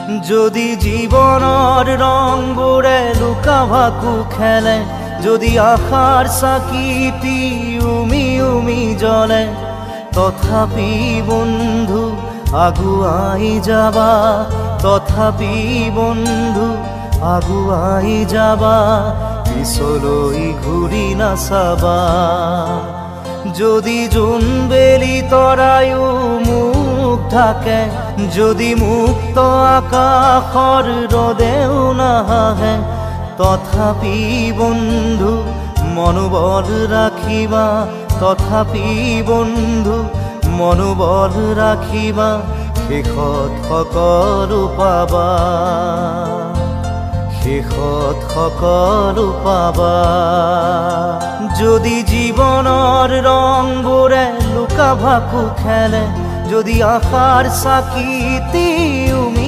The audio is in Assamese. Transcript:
যদি জীবনৰ ৰংবোৰে লুকা ভাকু খেলে, যদি আশাৰ চাকিটি উমি উমি জ্বলে, তথাপি বন্ধু আগুৱাই যাবা, তথাপি বন্ধু আগুৱাই যাবা, পিছলৈ ঘূৰি নাচাবা। যদি জোনবেলি তৰায়ো মুখ ঢাকে, যদি মুক্ত আকাশৰ ৰদেও নাহে, তথাপি বন্ধু মনোবল ৰাখিবা, তথাপি বন্ধু মনোবল ৰাখিবা, শেষত সকলো পাবা, শেষত সকলো পাবা। যদি জীৱনৰ ৰংবোৰে লুকা ভাকু খেলে, যদি আশাৰ চাকিটি